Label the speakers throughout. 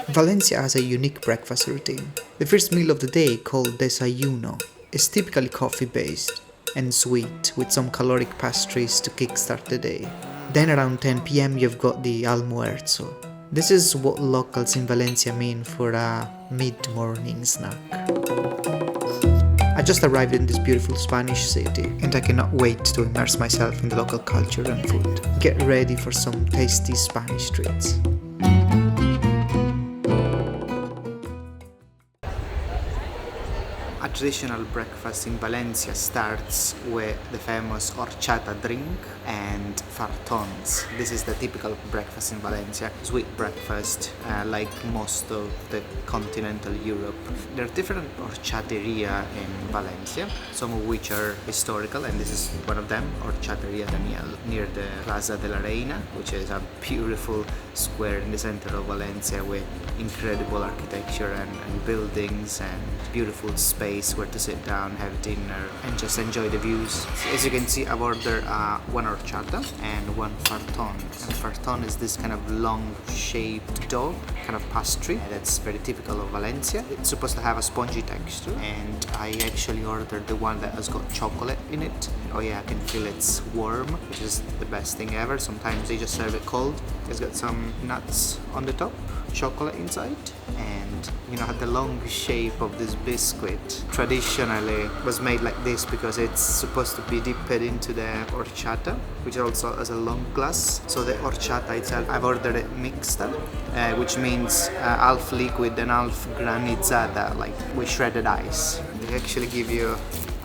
Speaker 1: Valencia has a unique breakfast routine. The first meal of the day, called Desayuno, is typically coffee-based and sweet, with some caloric pastries to kickstart the day. Then around 10 p.m. you've got the Almuerzo. This is what locals in Valencia mean for a mid-morning snack. I just arrived in this beautiful Spanish city and I cannot wait to immerse myself in the local culture and food. Get ready for some tasty Spanish treats. A traditional breakfast in Valencia starts with the famous Orchata drink and Fartons. This is the typical breakfast in Valencia, sweet breakfast like most of the continental Europe. There are different horchateria in Valencia, some of which are historical, and this is one of them, Horchateria Daniel, near the Plaza de la Reina, which is a beautiful square in the center of Valencia with incredible architecture and buildings and beautiful space where to sit down, have dinner and just enjoy the views. As you can see, I've ordered one horchata and one farton. And farton is this kind of long shaped dough, kind of pastry that's very typical of Valencia. It's supposed to have a spongy texture, and I actually ordered the one that has got chocolate in it. Oh yeah, I can feel it's warm, which is the best thing ever. Sometimes they just serve it cold. It's got some nuts on the top, chocolate inside, and had the long shape of this biscuit. Traditionally was made like this because it's supposed to be dipped into the horchata, which also has a long glass. So the horchata itself, I've ordered it mixta, which means half liquid and half granizada, like with shredded ice. They actually give you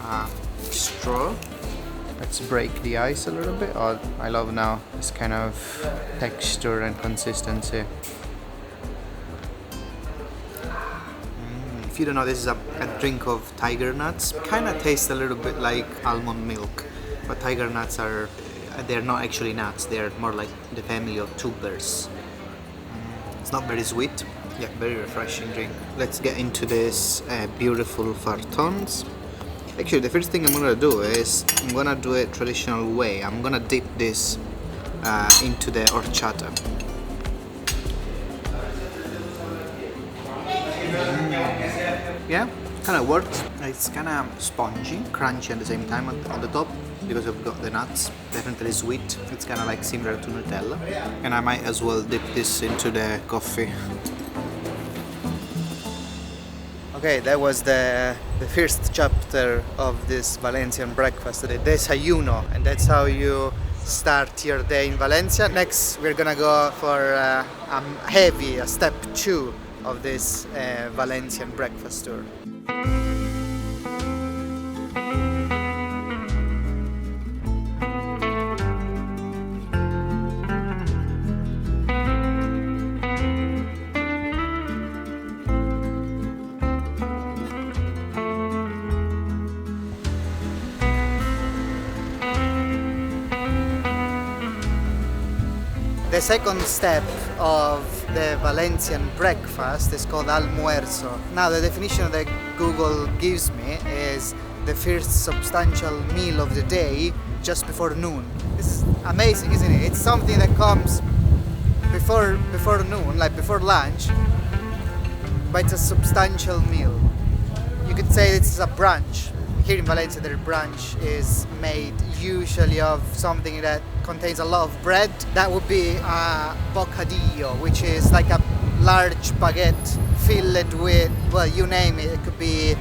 Speaker 1: a straw. Let's break the ice a little bit. Oh, I love now this kind of texture and consistency. If you don't know, this is a drink of tiger nuts. Kind of tastes a little bit like almond milk, but tiger nuts they're not actually nuts. They're more like the family of tubers. It's not very sweet. Yeah, very refreshing drink. Let's get into this beautiful fartons. Actually, the first thing I'm gonna do is I'm gonna do it traditional way. I'm gonna dip this into the horchata. Yeah, kind of works. It's kind of spongy, crunchy at the same time on the top because I've got the nuts. Definitely sweet. It's kind of like similar to Nutella. And I might as well dip this into the coffee. Okay, that was the first chapter of this Valencian breakfast, the Desayuno, and that's how you start your day in Valencia. Next, we're gonna go for a step 2 of this Valencian breakfast tour. The second step of the Valencian breakfast is called almuerzo. Now, the definition that Google gives me is the first substantial meal of the day just before noon. This is amazing, isn't it? It's something that comes before noon, like before lunch, but it's a substantial meal. You could say this is a brunch. Here in Valencia, their brunch is made usually of something that contains a lot of bread. That would be a bocadillo, which is like a large baguette filled with, well, you name it. It could be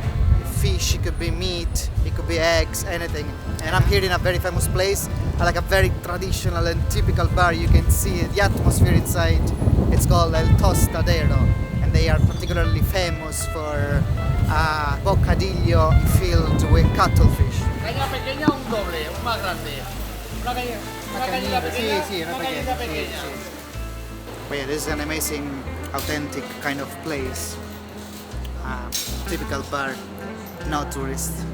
Speaker 1: fish, it could be meat, it could be eggs, anything. And I'm here in a very famous place, like a very traditional and typical bar. You can see the atmosphere inside. It's called El Tostadero, and they are particularly famous for bocadillo filled with cuttlefish.
Speaker 2: Caña pequeña, un doble, un más grande. Una cañita pequeña, una cañita pequeña.
Speaker 1: But yeah, this is an amazing, authentic kind of place. Typical bar, no tourists.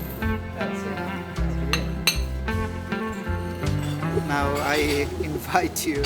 Speaker 1: Now I invite you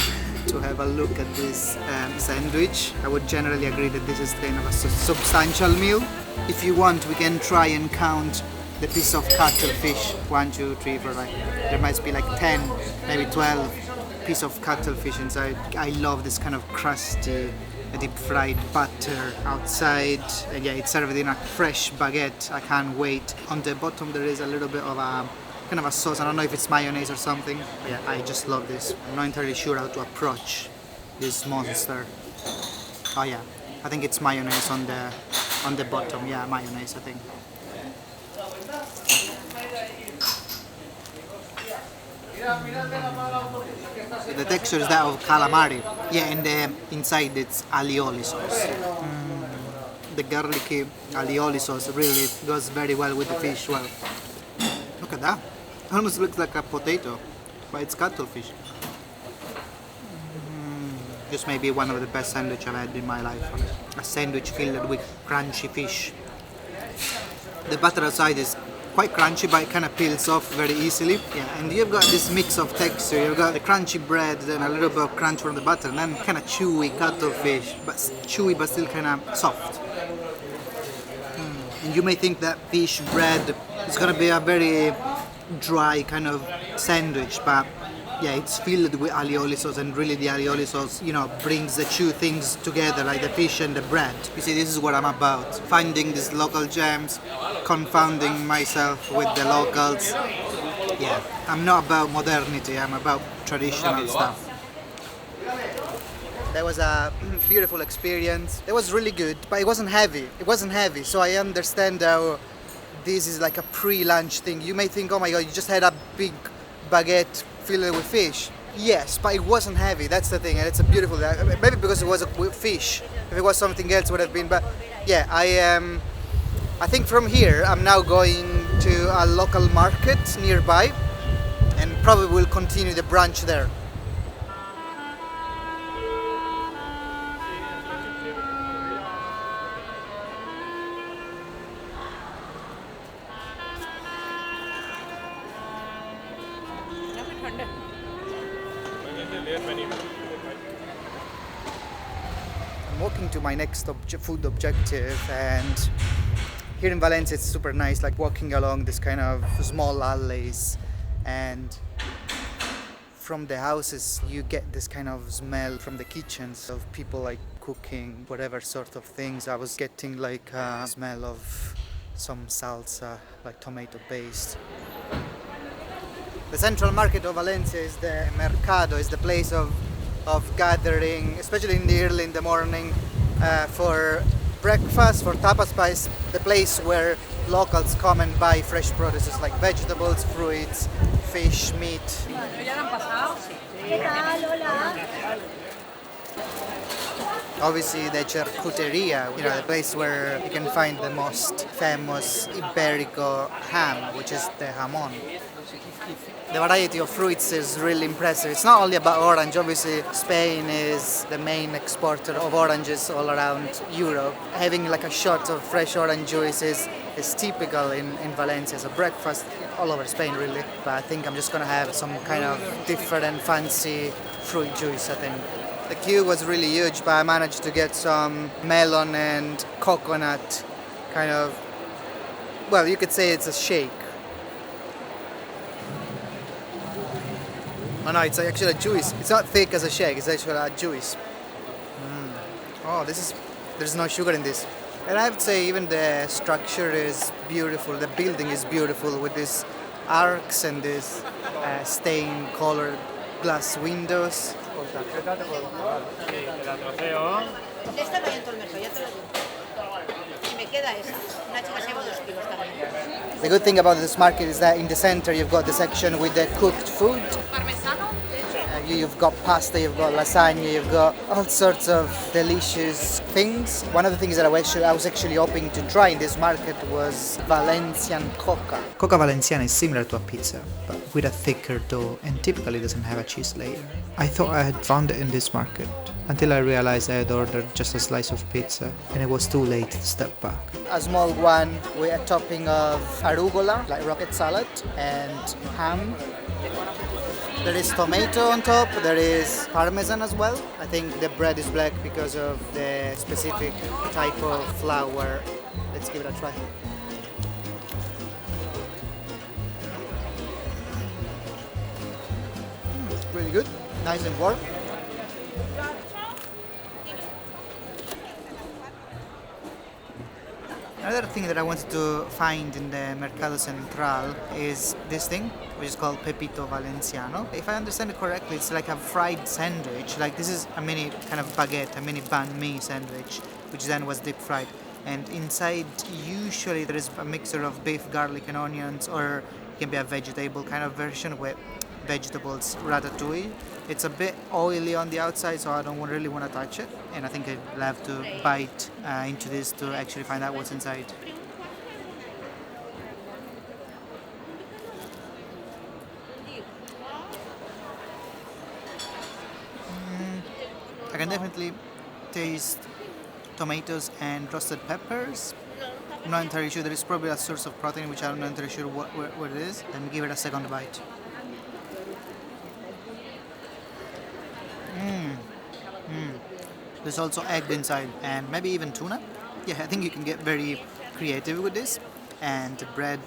Speaker 1: to have a look at this sandwich. I would generally agree that this is kind of a substantial meal. If you want, we can try and count the piece of cuttlefish. 1, 2, 3, 4, 5. There might be like 10, maybe 12 piece of cuttlefish inside. I love this kind of crusty, deep fried butter outside. And yeah, it's served in a fresh baguette. I can't wait. On the bottom there is a little bit of a kind of a sauce. I don't know if it's mayonnaise or something. But yeah, I just love this. I'm not entirely sure how to approach this monster. Oh yeah, I think it's mayonnaise on the bottom. Yeah, mayonnaise, I think. The texture is that of calamari. Yeah, and the inside it's alioli sauce. The garlicky alioli sauce really goes very well with the fish. Well, look at that. Almost looks like a potato, but it's cuttlefish. Just maybe one of the best sandwiches I've had in my life. A sandwich filled with crunchy fish. The butter outside is quite crunchy, but it kind of peels off very easily. Yeah, and you've got this mix of texture. You've got the crunchy bread, then a little bit of crunch from the butter, and then kind of chewy cuttlefish, but chewy but still kind of soft. And you may think that fish bread is going to be a very dry kind of sandwich, but yeah, it's filled with alioli sauce, and really the alioli sauce, you know, brings the two things together, like the fish and the bread. You see, this is what I'm about. Finding these local gems, confounding myself with the locals. Yeah, I'm not about modernity, I'm about traditional stuff. That was a beautiful experience. It was really good, but it wasn't heavy. So I understand how this is like a pre-lunch thing. You may think, oh my god, you just had a big baguette filled with fish. Yes, but it wasn't heavy. That's the thing, and it's a beautiful. Maybe because it was with fish. If it was something else, it would have been. But yeah, I think from here I'm now going to a local market nearby, and probably will continue the brunch there. I'm walking to my next food objective, and here in Valencia it's super nice, like walking along this kind of small alleys, and from the houses you get this kind of smell from the kitchens of people like cooking whatever sort of things. I was getting like a smell of some salsa, like tomato paste. The central market of Valencia is the Mercado, is the place of gathering, especially in the morning, for breakfast, for tapas, but the place where locals come and buy fresh produce like vegetables, fruits, fish, meat. Obviously the charcuteria, you know, the place where you can find the most famous Iberico ham, which is the jamon. The variety of fruits is really impressive. It's not only about orange. Obviously, Spain is the main exporter of oranges all around Europe. Having like a shot of fresh orange juice is typical in Valencia as a breakfast all over Spain, really. But I think I'm just gonna have some kind of different fancy fruit juice, I think. The queue was really huge, but I managed to get some melon and coconut kind of, well, you could say it's a shake. Oh no, it's actually a juice. It's not thick as a shake, it's actually a juice. Oh, there's no sugar in this. And I have to say, even the structure is beautiful. The building is beautiful with these arcs and these stained colored glass windows. The good thing about this market is that in the center you've got the section with the cooked food. You've got pasta, you've got lasagna, you've got all sorts of delicious things. One of the things that I was actually hoping to try in this market was Valencian coca. Coca Valenciana is similar to a pizza, but with a thicker dough, and typically doesn't have a cheese layer. I thought I had found it in this market, until I realized I had ordered just a slice of pizza, and it was too late to step back. A small one with a topping of arugula, like rocket salad, and ham. There is tomato on top, there is parmesan as well. I think the bread is black because of the specific type of flour. Let's give it a try. Really good. Nice and warm. Another thing that I wanted to find in the Mercado Central is this thing, which is called Pepito Valenciano. If I understand it correctly, it's like a fried sandwich. Like this is a mini kind of baguette, a mini banh mi sandwich, which then was deep fried. And inside, usually there is a mixture of beef, garlic, and onions, or it can be a vegetable kind of version with vegetables, ratatouille. It's a bit oily on the outside, so I don't really want to touch it. And I think I'll have to bite into this to actually find out what's inside. I can definitely taste tomatoes and roasted peppers. I'm not entirely sure. There is probably a source of protein, which I'm not entirely sure what it is. Let me give it a second bite. There's also egg inside and maybe even tuna. Yeah, I think you can get very creative with this. And the bread,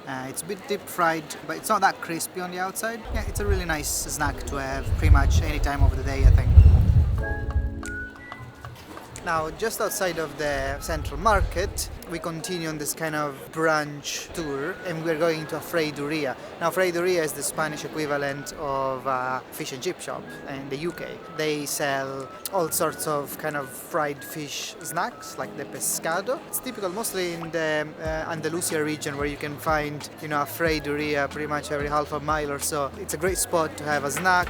Speaker 1: it's a bit deep fried, but it's not that crispy on the outside. Yeah, it's a really nice snack to have pretty much any time of the day, I think. Now, just outside of the central market, we continue on this kind of brunch tour, and we're going to a Freiduria. Now, Freiduria is the Spanish equivalent of a fish and chip shop in the UK. They sell all sorts of kind of fried fish snacks, like the pescado. It's typical mostly in the Andalusia region, where you can find, a Freiduria pretty much every half a mile or so. It's a great spot to have a snack.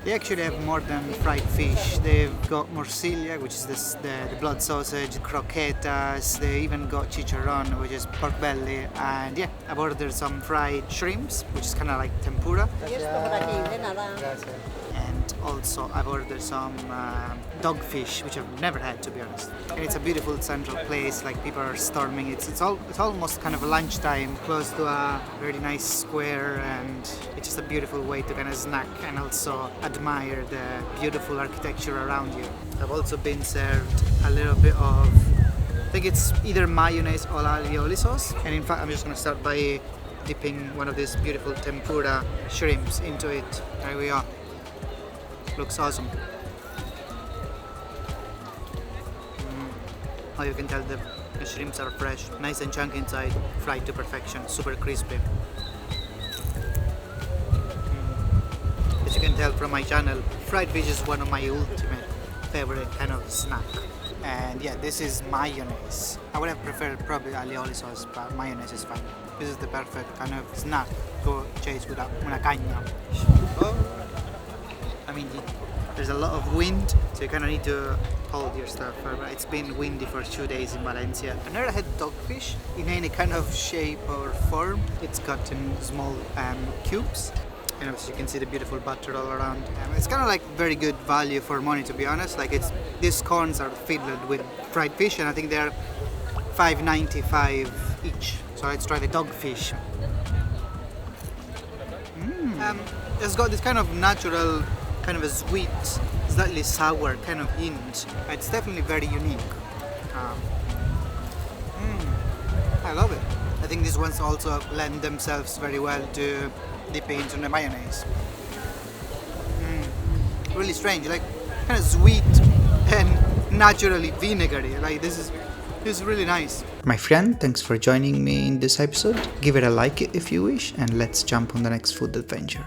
Speaker 1: They actually have more than fried fish. They've got morcilla, which is the blood sausage, croquetas. They even got chicharron, which is pork belly. And yeah, I've ordered some fried shrimps, which is kind of like tempura. And also I've ordered some dogfish, which I've never had, to be honest. And it's a beautiful central place, like people are storming. It's almost kind of a lunchtime, close to a very nice square, and it's just a beautiful way to kind of snack and also admire the beautiful architecture around you. I've also been served a little bit of, I think it's either mayonnaise or alioli sauce. And in fact, I'm just going to start by dipping one of these beautiful tempura shrimps into it. There we are. Looks awesome. How you can tell the shrimps are fresh, nice and chunky inside, fried to perfection, super crispy. As you can tell from my channel, fried fish is one of my ultimate favorite kind of snack. And yeah, this is mayonnaise. I would have preferred probably alioli sauce, but mayonnaise is fine. This is the perfect kind of snack to chase with una caña. I mean, there's a lot of wind, so you kind of need to hold your stuff. It's been windy for 2 days in Valencia. I've never had dogfish in any kind of shape or form. It's cut in small cubes. And as you can see, the beautiful butter all around. It's kind of like very good value for money, to be honest. Like these corns are filled with fried fish, and I think they're $5.95 each. So let's try the dogfish. It's got this kind of natural, kind of a sweet, slightly sour kind of hint. It's definitely very unique. I love it. I think these ones also lend themselves very well to dipping into the mayonnaise. Really strange, like kind of sweet and naturally vinegary. Like this is really nice. My friend, thanks for joining me in this episode. Give it a like if you wish, and let's jump on the next food adventure.